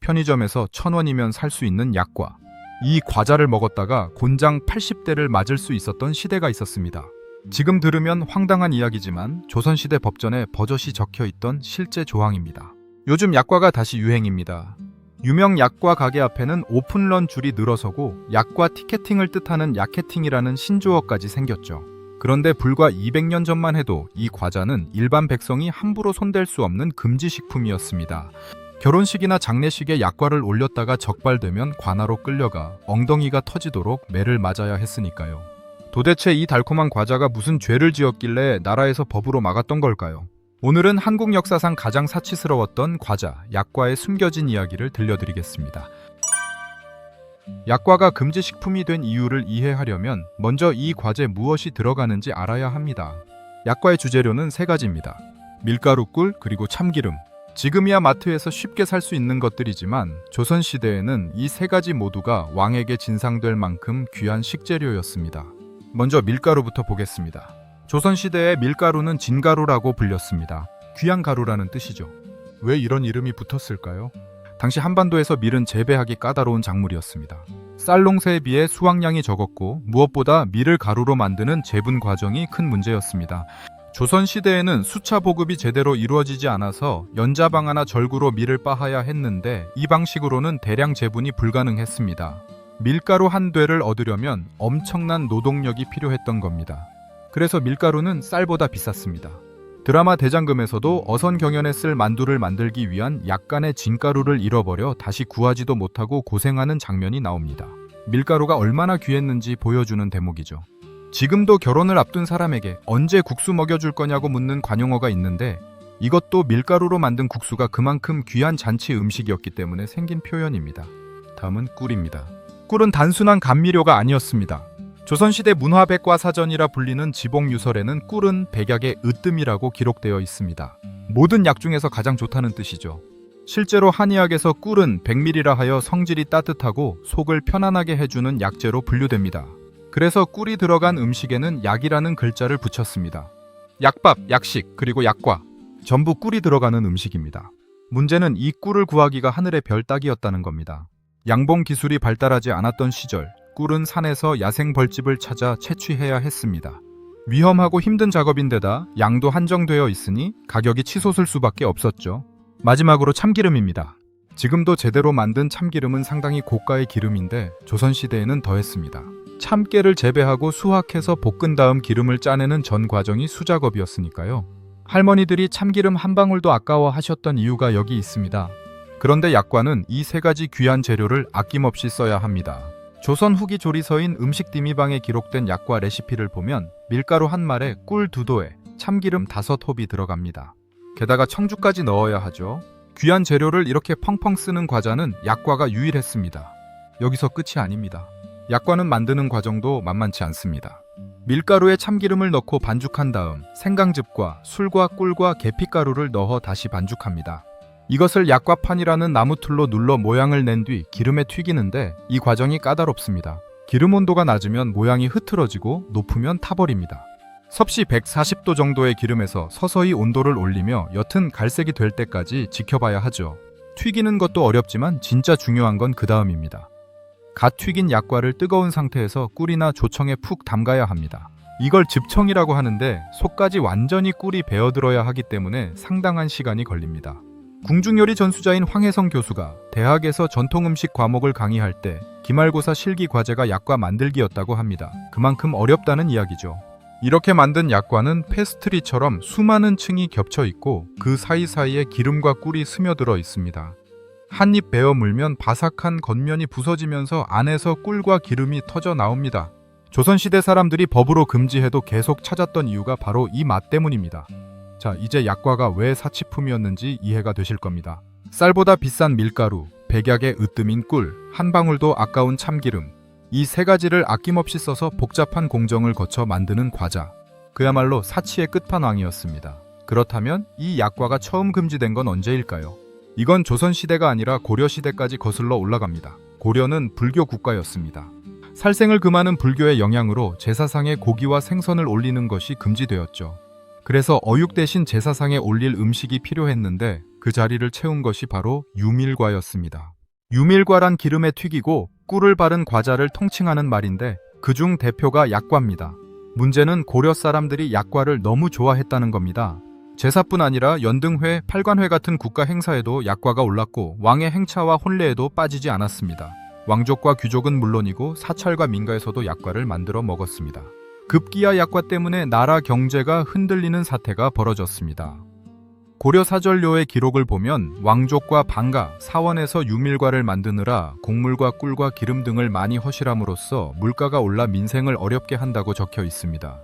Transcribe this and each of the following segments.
편의점에서 1,000원이면 살 수 있는 약과. 이 과자를 먹었다가 곤장 80대를 맞을 수 있었던 시대가 있었습니다. 지금 들으면 황당한 이야기지만 조선시대 법전에 버젓이 적혀있던 실제 조항입니다. 요즘 약과가 다시 유행입니다. 유명 약과 가게 앞에는 오픈런 줄이 늘어서고 약과 티켓팅을 뜻하는 야케팅이라는 신조어까지 생겼죠. 그런데 불과 200년 전만 해도 이 과자는 일반 백성이 함부로 손댈 수 없는 금지식품이었습니다. 결혼식이나 장례식에 약과를 올렸다가 적발되면 관아로 끌려가 엉덩이가 터지도록 매를 맞아야 했으니까요. 도대체 이 달콤한 과자가 무슨 죄를 지었길래 나라에서 법으로 막았던 걸까요? 오늘은 한국 역사상 가장 사치스러웠던 과자, 약과의 숨겨진 이야기를 들려드리겠습니다. 약과가 금지식품이 된 이유를 이해하려면 먼저 이 과제에 무엇이 들어가는지 알아야 합니다. 약과의 주재료는 3가지입니다. 밀가루, 꿀, 그리고 참기름. 지금이야 마트에서 쉽게 살 수 있는 것들이지만 조선시대에는 이 3가지 모두가 왕에게 진상될 만큼 귀한 식재료였습니다. 먼저 밀가루부터 보겠습니다. 조선시대의 밀가루는 진가루라고 불렸습니다. 귀한 가루라는 뜻이죠. 왜 이런 이름이 붙었을까요? 당시 한반도에서 밀은 재배하기 까다로운 작물이었습니다. 쌀농사에 비해 수확량이 적었고 무엇보다 밀을 가루로 만드는 제분 과정이 큰 문제였습니다. 조선시대에는 수차 보급이 제대로 이루어지지 않아서 연자방아나 절구로 밀을 빻아야 했는데 이 방식으로는 대량 제분이 불가능했습니다. 밀가루 한 되를 얻으려면 엄청난 노동력이 필요했던 겁니다. 그래서 밀가루는 쌀보다 비쌌습니다. 드라마 대장금에서도 어선 경연에 쓸 만두를 만들기 위한 약간의 진가루를 잃어버려 다시 구하지도 못하고 고생하는 장면이 나옵니다. 밀가루가 얼마나 귀했는지 보여주는 대목이죠. 지금도 결혼을 앞둔 사람에게 언제 국수 먹여줄 거냐고 묻는 관용어가 있는데 이것도 밀가루로 만든 국수가 그만큼 귀한 잔치 음식이었기 때문에 생긴 표현입니다. 다음은 꿀입니다. 꿀은 단순한 감미료가 아니었습니다. 조선시대 문화백과사전이라 불리는 지복유설에는 꿀은 백약의 으뜸이라고 기록되어 있습니다. 모든 약 중에서 가장 좋다는 뜻이죠. 실제로 한의학에서 꿀은 백밀이라 하여 성질이 따뜻하고 속을 편안하게 해주는 약재로 분류됩니다. 그래서 꿀이 들어간 음식에는 약이라는 글자를 붙였습니다. 약밥, 약식, 그리고 약과 전부 꿀이 들어가는 음식입니다. 문제는 이 꿀을 구하기가 하늘의 별 따기였다는 겁니다. 양봉 기술이 발달하지 않았던 시절 꿀은 산에서 야생 벌집을 찾아 채취해야 했습니다. 위험하고 힘든 작업인데다 양도 한정되어 있으니 가격이 치솟을 수밖에 없었죠. 마지막으로 참기름입니다. 지금도 제대로 만든 참기름은 상당히 고가의 기름인데 조선시대에는 더했습니다. 참깨를 재배하고 수확해서 볶은 다음 기름을 짜내는 전 과정이 수작업이었으니까요. 할머니들이 참기름 한 방울도 아까워하셨던 이유가 여기 있습니다. 그런데 약과는 이 3가지 귀한 재료를 아낌없이 써야 합니다. 조선 후기 조리서인 음식디미방에 기록된 약과 레시피를 보면 밀가루 한 말에 꿀 2도에 참기름 5홉이 들어갑니다. 게다가 청주까지 넣어야 하죠. 귀한 재료를 이렇게 펑펑 쓰는 과자는 약과가 유일했습니다. 여기서 끝이 아닙니다. 약과는 만드는 과정도 만만치 않습니다. 밀가루에 참기름을 넣고 반죽한 다음 생강즙과 술과 꿀과 계피가루를 넣어 다시 반죽합니다. 이것을 약과판이라는 나무툴로 눌러 모양을 낸 뒤 기름에 튀기는데 이 과정이 까다롭습니다. 기름 온도가 낮으면 모양이 흐트러지고 높으면 타버립니다. 섭씨 140도 정도의 기름에서 서서히 온도를 올리며 옅은 갈색이 될 때까지 지켜봐야 하죠. 튀기는 것도 어렵지만 진짜 중요한 건 그 다음입니다. 갓 튀긴 약과를 뜨거운 상태에서 꿀이나 조청에 푹 담가야 합니다. 이걸 즙청이라고 하는데 속까지 완전히 꿀이 배어들어야 하기 때문에 상당한 시간이 걸립니다. 궁중요리 전수자인 황혜성 교수가 대학에서 전통음식 과목을 강의할 때 기말고사 실기 과제가 약과 만들기였다고 합니다. 그만큼 어렵다는 이야기죠. 이렇게 만든 약과는 페스트리처럼 수많은 층이 겹쳐 있고 그 사이사이에 기름과 꿀이 스며들어 있습니다. 한 입 베어 물면 바삭한 겉면이 부서지면서 안에서 꿀과 기름이 터져 나옵니다. 조선시대 사람들이 법으로 금지해도 계속 찾았던 이유가 바로 이 맛 때문입니다. 자, 이제 약과가 왜 사치품이었는지 이해가 되실 겁니다. 쌀보다 비싼 밀가루, 백약의 으뜸인 꿀, 한 방울도 아까운 참기름, 이 3가지를 아낌없이 써서 복잡한 공정을 거쳐 만드는 과자. 그야말로 사치의 끝판왕이었습니다. 그렇다면 이 약과가 처음 금지된 건 언제일까요? 이건 조선시대가 아니라 고려시대까지 거슬러 올라갑니다. 고려는 불교 국가였습니다. 살생을 금하는 불교의 영향으로 제사상에 고기와 생선을 올리는 것이 금지되었죠. 그래서 어육 대신 제사상에 올릴 음식이 필요했는데 그 자리를 채운 것이 바로 유밀과였습니다. 유밀과란 기름에 튀기고 꿀을 바른 과자를 통칭하는 말인데 그중 대표가 약과입니다. 문제는 고려 사람들이 약과를 너무 좋아했다는 겁니다. 제사뿐 아니라 연등회, 팔관회 같은 국가 행사에도 약과가 올랐고 왕의 행차와 혼례에도 빠지지 않았습니다. 왕족과 귀족은 물론이고 사찰과 민가에서도 약과를 만들어 먹었습니다. 급기야 약과 때문에 나라 경제가 흔들리는 사태가 벌어졌습니다. 고려 사전료의 기록을 보면 왕족과 방가, 사원에서 유밀과를 만드느라 곡물과 꿀과 기름 등을 많이 허실함으로써 물가가 올라 민생을 어렵게 한다고 적혀 있습니다.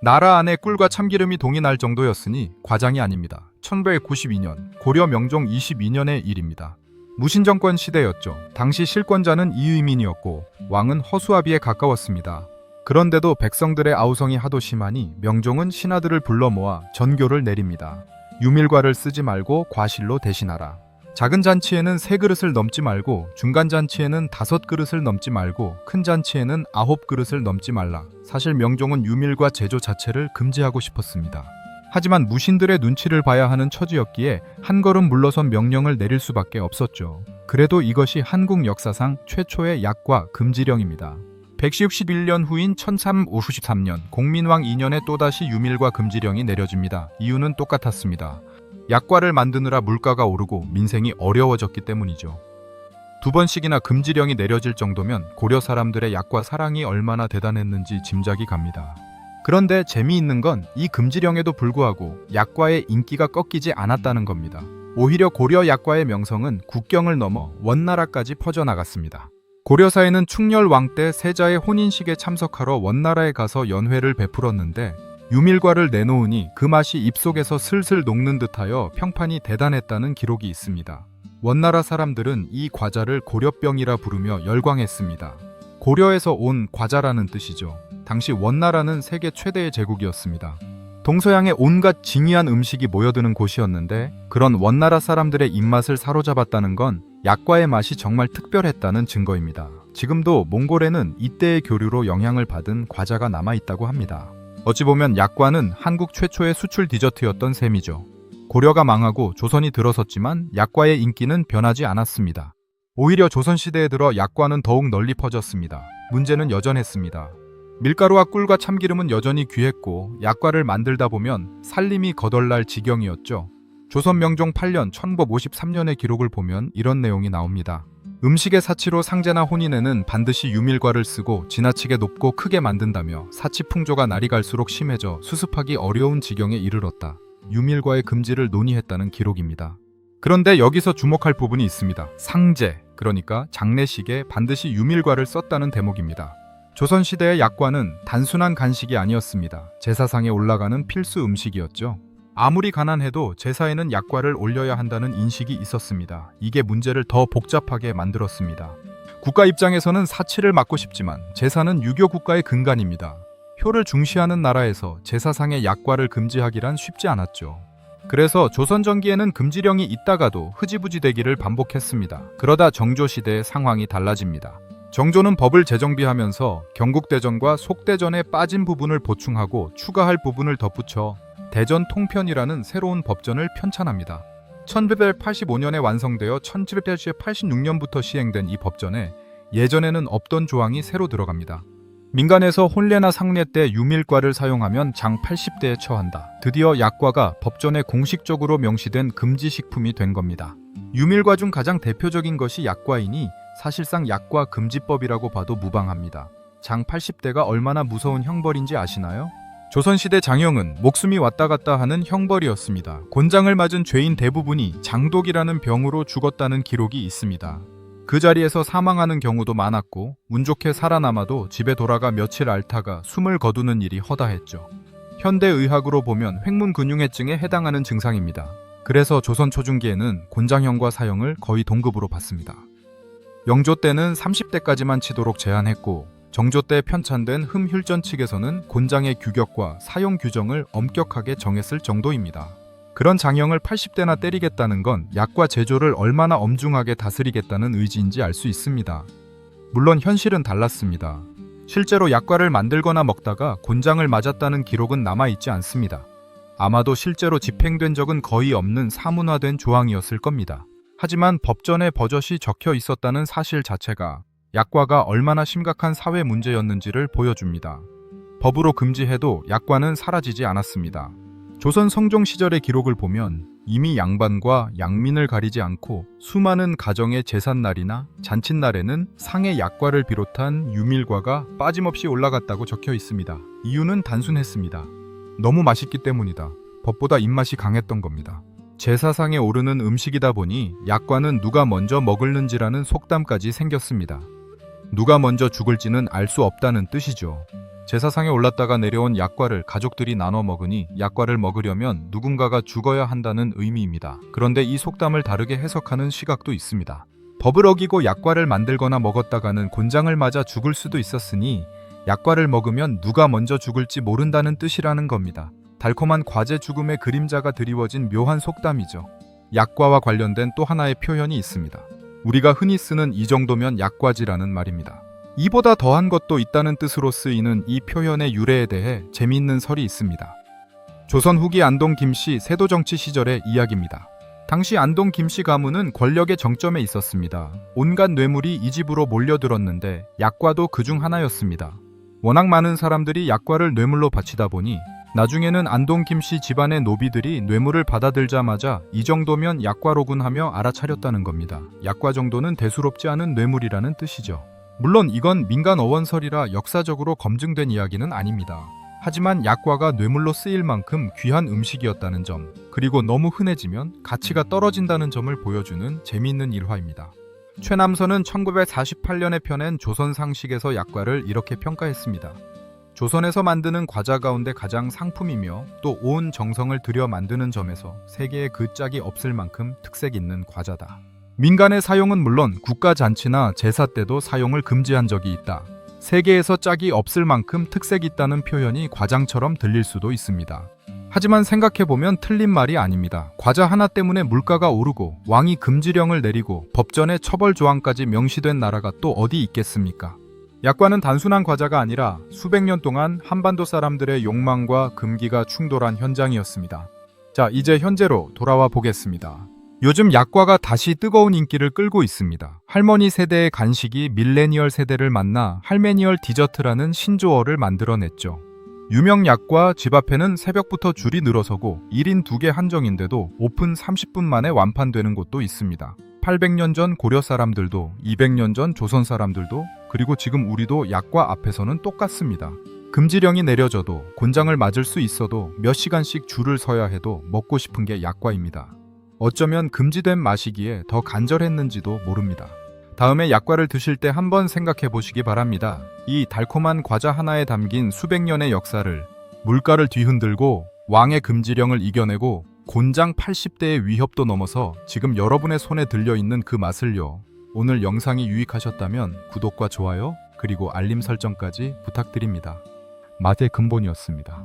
나라 안에 꿀과 참기름이 동이 날 정도였으니 과장이 아닙니다. 1192년, 고려 명종 22년의 일입니다. 무신정권 시대였죠. 당시 실권자는 이의민이었고 왕은 허수아비에 가까웠습니다. 그런데도 백성들의 아우성이 하도 심하니 명종은 신하들을 불러 모아 전교를 내립니다. 유밀과를 쓰지 말고 과실로 대신하라. 작은 잔치에는 3그릇을 넘지 말고 중간 잔치에는 5그릇을 넘지 말고 큰 잔치에는 9그릇을 넘지 말라. 사실 명종은 유밀과 제조 자체를 금지하고 싶었습니다. 하지만 무신들의 눈치를 봐야 하는 처지였기에 한 걸음 물러선 명령을 내릴 수밖에 없었죠. 그래도 이것이 한국 역사상 최초의 약과 금지령입니다. 161년 후인 1353년 공민왕 2년에 또다시 유밀과 금지령이 내려집니다. 이유는 똑같았습니다. 약과를 만드느라 물가가 오르고 민생이 어려워졌기 때문이죠. 2번씩이나 금지령이 내려질 정도면 고려 사람들의 약과 사랑이 얼마나 대단했는지 짐작이 갑니다. 그런데 재미있는 건 이 금지령에도 불구하고 약과의 인기가 꺾이지 않았다는 겁니다. 오히려 고려 약과의 명성은 국경을 넘어 원나라까지 퍼져나갔습니다. 고려사에는 충렬왕 때 세자의 혼인식에 참석하러 원나라에 가서 연회를 베풀었는데 유밀과를 내놓으니 그 맛이 입속에서 슬슬 녹는 듯하여 평판이 대단했다는 기록이 있습니다. 원나라 사람들은 이 과자를 고려병이라 부르며 열광했습니다. 고려에서 온 과자라는 뜻이죠. 당시 원나라는 세계 최대의 제국이었습니다. 동서양의 온갖 징이한 음식이 모여드는 곳이었는데 그런 원나라 사람들의 입맛을 사로잡았다는 건 약과의 맛이 정말 특별했다는 증거입니다. 지금도 몽골에는 이때의 교류로 영향을 받은 과자가 남아있다고 합니다. 어찌 보면 약과는 한국 최초의 수출 디저트였던 셈이죠. 고려가 망하고 조선이 들어섰지만 약과의 인기는 변하지 않았습니다. 오히려 조선시대에 들어 약과는 더욱 널리 퍼졌습니다. 문제는 여전했습니다. 밀가루와 꿀과 참기름은 여전히 귀했고 약과를 만들다 보면 살림이 거덜날 지경이었죠. 조선 명종 8년 1953년의 기록을 보면 이런 내용이 나옵니다. 음식의 사치로 상제나 혼인에는 반드시 유밀과를 쓰고 지나치게 높고 크게 만든다며 사치 풍조가 날이 갈수록 심해져 수습하기 어려운 지경에 이르렀다. 유밀과의 금지를 논의했다는 기록입니다. 그런데 여기서 주목할 부분이 있습니다. 상제, 그러니까 장례식에 반드시 유밀과를 썼다는 대목입니다. 조선시대의 약과는 단순한 간식이 아니었습니다. 제사상에 올라가는 필수 음식이었죠. 아무리 가난해도 제사에는 약과를 올려야 한다는 인식이 있었습니다. 이게 문제를 더 복잡하게 만들었습니다. 국가 입장에서는 사치를 막고 싶지만 제사는 유교 국가의 근간입니다. 효를 중시하는 나라에서 제사상의 약과를 금지하기란 쉽지 않았죠. 그래서 조선 전기에는 금지령이 있다가도 흐지부지 되기를 반복했습니다. 그러다 정조시대의 상황이 달라집니다. 정조는 법을 재정비하면서 경국대전과 속대전에 빠진 부분을 보충하고 추가할 부분을 덧붙여 대전 통편이라는 새로운 법전을 편찬합니다. 1185년에 완성되어 1786년부터 시행된 이 법전에 예전에는 없던 조항이 새로 들어갑니다. 민간에서 혼례나 상례 때 유밀과를 사용하면 장 80대에 처한다. 드디어 약과가 법전에 공식적으로 명시된 금지식품이 된 겁니다. 유밀과 중 가장 대표적인 것이 약과이니 사실상 약과 금지법이라고 봐도 무방합니다. 장 80대가 얼마나 무서운 형벌인지 아시나요? 조선시대 장형은 목숨이 왔다 갔다 하는 형벌이었습니다. 곤장을 맞은 죄인 대부분이 장독이라는 병으로 죽었다는 기록이 있습니다. 그 자리에서 사망하는 경우도 많았고 운 좋게 살아남아도 집에 돌아가 며칠 앓다가 숨을 거두는 일이 허다했죠. 현대의학으로 보면 횡문근융해증에 해당하는 증상입니다. 그래서 조선 초중기에는 곤장형과 사형을 거의 동급으로 봤습니다. 영조 때는 30대까지만 치도록 제한했고 정조 때 편찬된 흠휼전 측에서는 곤장의 규격과 사용 규정을 엄격하게 정했을 정도입니다. 그런 장형을 80대나 때리겠다는 건 약과 제조를 얼마나 엄중하게 다스리겠다는 의지인지 알 수 있습니다. 물론 현실은 달랐습니다. 실제로 약과를 만들거나 먹다가 곤장을 맞았다는 기록은 남아있지 않습니다. 아마도 실제로 집행된 적은 거의 없는 사문화된 조항이었을 겁니다. 하지만 법전에 버젓이 적혀 있었다는 사실 자체가 약과가 얼마나 심각한 사회 문제였는지를 보여줍니다. 법으로 금지해도 약과는 사라지지 않았습니다. 조선 성종 시절의 기록을 보면 이미 양반과 양민을 가리지 않고 수많은 가정의 제삿날이나 잔칫날에는 상의 약과를 비롯한 유밀과가 빠짐없이 올라갔다고 적혀 있습니다. 이유는 단순했습니다. 너무 맛있기 때문이다. 법보다 입맛이 강했던 겁니다. 제사상에 오르는 음식이다 보니 약과는 누가 먼저 먹을는지라는 속담까지 생겼습니다. 누가 먼저 죽을지는 알 수 없다는 뜻이죠. 제사상에 올랐다가 내려온 약과를 가족들이 나눠 먹으니 약과를 먹으려면 누군가가 죽어야 한다는 의미입니다. 그런데 이 속담을 다르게 해석하는 시각도 있습니다. 법을 어기고 약과를 만들거나 먹었다가는 곤장을 맞아 죽을 수도 있었으니 약과를 먹으면 누가 먼저 죽을지 모른다는 뜻이라는 겁니다. 달콤한 과제 죽음의 그림자가 드리워진 묘한 속담이죠. 약과와 관련된 또 하나의 표현이 있습니다. 우리가 흔히 쓰는 이 정도면 약과지라는 말입니다. 이보다 더한 것도 있다는 뜻으로 쓰이는 이 표현의 유래에 대해 재미있는 설이 있습니다. 조선 후기 안동 김씨 세도정치 시절의 이야기입니다. 당시 안동 김씨 가문은 권력의 정점에 있었습니다. 온갖 뇌물이 이 집으로 몰려들었는데 약과도 그중 하나였습니다. 워낙 많은 사람들이 약과를 뇌물로 바치다 보니 나중에는 안동 김씨 집안의 노비들이 뇌물을 받아들자마자 이 정도면 약과로군 하며 알아차렸다는 겁니다. 약과 정도는 대수롭지 않은 뇌물이라는 뜻이죠. 물론 이건 민간 어원설이라 역사적으로 검증된 이야기는 아닙니다. 하지만 약과가 뇌물로 쓰일 만큼 귀한 음식이었다는 점, 그리고 너무 흔해지면 가치가 떨어진다는 점을 보여주는 재미있는 일화입니다. 최남선은 1948년에 펴낸 조선상식에서 약과를 이렇게 평가했습니다. 조선에서 만드는 과자 가운데 가장 상품이며 또 온 정성을 들여 만드는 점에서 세계에 그 짝이 없을 만큼 특색 있는 과자다. 민간의 사용은 물론 국가 잔치나 제사 때도 사용을 금지한 적이 있다. 세계에서 짝이 없을 만큼 특색 있다는 표현이 과장처럼 들릴 수도 있습니다. 하지만 생각해보면 틀린 말이 아닙니다. 과자 하나 때문에 물가가 오르고 왕이 금지령을 내리고 법전에 처벌 조항까지 명시된 나라가 또 어디 있겠습니까? 약과는 단순한 과자가 아니라 수백 년 동안 한반도 사람들의 욕망과 금기가 충돌한 현장이었습니다. 자, 이제 현재로 돌아와 보겠습니다. 요즘 약과가 다시 뜨거운 인기를 끌고 있습니다. 할머니 세대의 간식이 밀레니얼 세대를 만나 할메니얼 디저트라는 신조어를 만들어냈죠. 유명 약과 집 앞에는 새벽부터 줄이 늘어서고 1인 2개 한정인데도 오픈 30분 만에 완판되는 곳도 있습니다. 800년 전 고려 사람들도 200년 전 조선 사람들도 그리고 지금 우리도 약과 앞에서는 똑같습니다. 금지령이 내려져도 곤장을 맞을 수 있어도 몇 시간씩 줄을 서야 해도 먹고 싶은 게 약과입니다. 어쩌면 금지된 맛이기에 더 간절했는지도 모릅니다. 다음에 약과를 드실 때 한번 생각해 보시기 바랍니다. 이 달콤한 과자 하나에 담긴 수백 년의 역사를, 물가를 뒤흔들고 왕의 금지령을 이겨내고 곤장 80대의 위협도 넘어서 지금 여러분의 손에 들려있는 그 맛을요. 오늘 영상이 유익하셨다면 구독과 좋아요 그리고 알림 설정까지 부탁드립니다. 맛의 근본이었습니다.